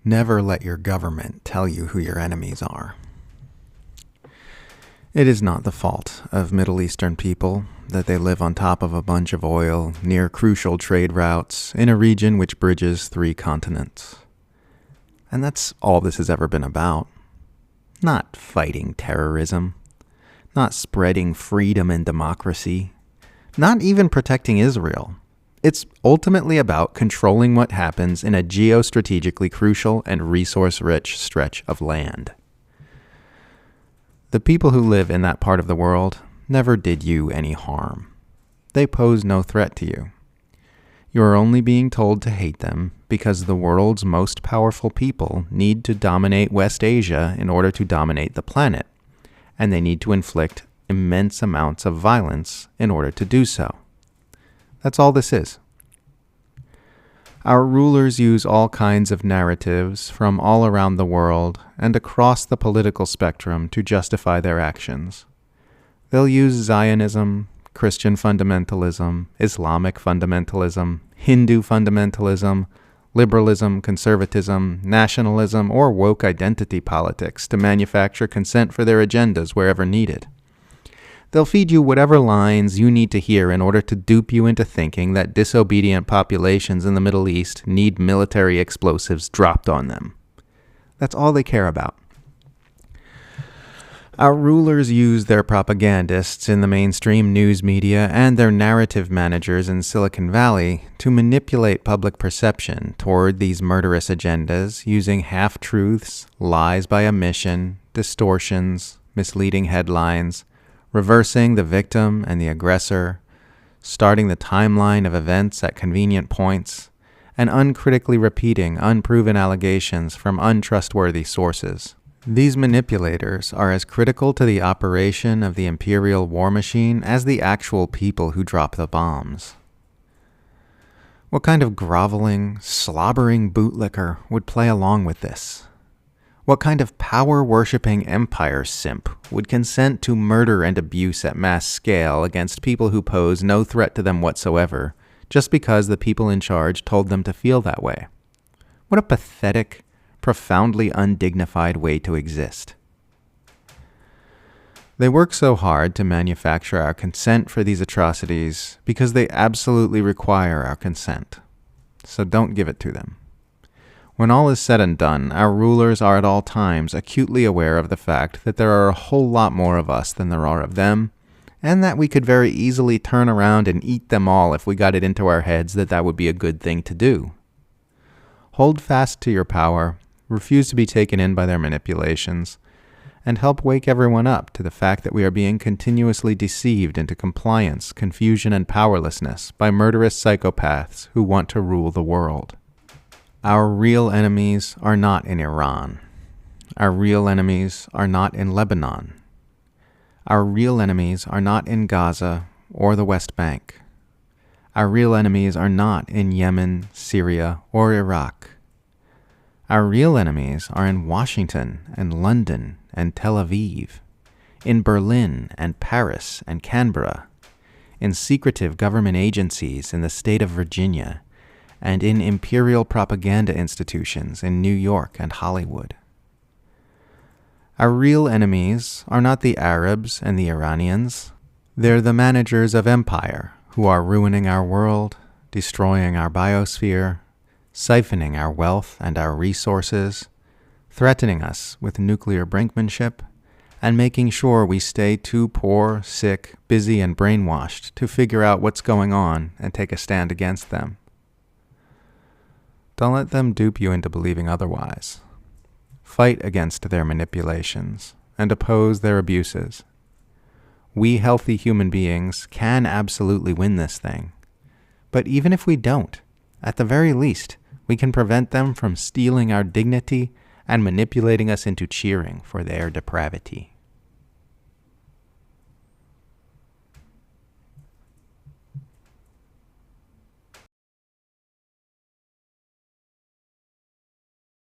Never let your government tell you who your enemies are. It is not the fault of Middle Eastern people that they live on top of a bunch of oil near crucial trade routes in a region which bridges 3 continents. And that's all this has ever been about. Not fighting terrorism, not spreading freedom and democracy, not even protecting Israel. It's ultimately about controlling what happens in a geostrategically crucial and resource-rich stretch of land. The people who live in that part of the world never did you any harm. They pose no threat to you. You are only being told to hate them because the world's most powerful people need to dominate West Asia in order to dominate the planet, and they need to inflict immense amounts of violence in order to do so. That's all this is. Our rulers use all kinds of narratives from all around the world and across the political spectrum to justify their actions. They'll use Zionism, Christian fundamentalism, Islamic fundamentalism, Hindu fundamentalism, liberalism, conservatism, nationalism, or woke identity politics to manufacture consent for their agendas wherever needed. They'll feed you whatever lines you need to hear in order to dupe you into thinking that disobedient populations in the Middle East need military explosives dropped on them. That's all they care about. Our rulers use their propagandists in the mainstream news media and their narrative managers in Silicon Valley to manipulate public perception toward these murderous agendas using half-truths, lies by omission, distortions, misleading headlines, reversing the victim and the aggressor, starting the timeline of events at convenient points, and uncritically repeating unproven allegations from untrustworthy sources. These manipulators are as critical to the operation of the imperial war machine as the actual people who drop the bombs. What kind of groveling, slobbering bootlicker would play along with this? What kind of power-worshipping empire simp would consent to murder and abuse at mass scale against people who pose no threat to them whatsoever, just because the people in charge told them to feel that way? What a pathetic, profoundly undignified way to exist. They work so hard to manufacture our consent for these atrocities because they absolutely require our consent. So don't give it to them. When all is said and done, our rulers are at all times acutely aware of the fact that there are a whole lot more of us than there are of them, and that we could very easily turn around and eat them all if we got it into our heads that that would be a good thing to do. Hold fast to your power, refuse to be taken in by their manipulations, and help wake everyone up to the fact that we are being continuously deceived into compliance, confusion, and powerlessness by murderous psychopaths who want to rule the world. Our real enemies are not in Iran. Our real enemies are not in Lebanon. Our real enemies are not in Gaza or the West Bank. Our real enemies are not in Yemen, Syria, or Iraq. Our real enemies are in Washington and London and Tel Aviv, in Berlin and Paris and Canberra, in secretive government agencies in the state of Virginia, and in imperial propaganda institutions in New York and Hollywood. Our real enemies are not the Arabs and the Iranians. They're the managers of empire who are ruining our world, destroying our biosphere, siphoning our wealth and our resources, threatening us with nuclear brinkmanship, and making sure we stay too poor, sick, busy, and brainwashed to figure out what's going on and take a stand against them. Don't let them dupe you into believing otherwise. Fight against their manipulations and oppose their abuses. We healthy human beings can absolutely win this thing. But even if we don't, at the very least, we can prevent them from stealing our dignity and manipulating us into cheering for their depravity.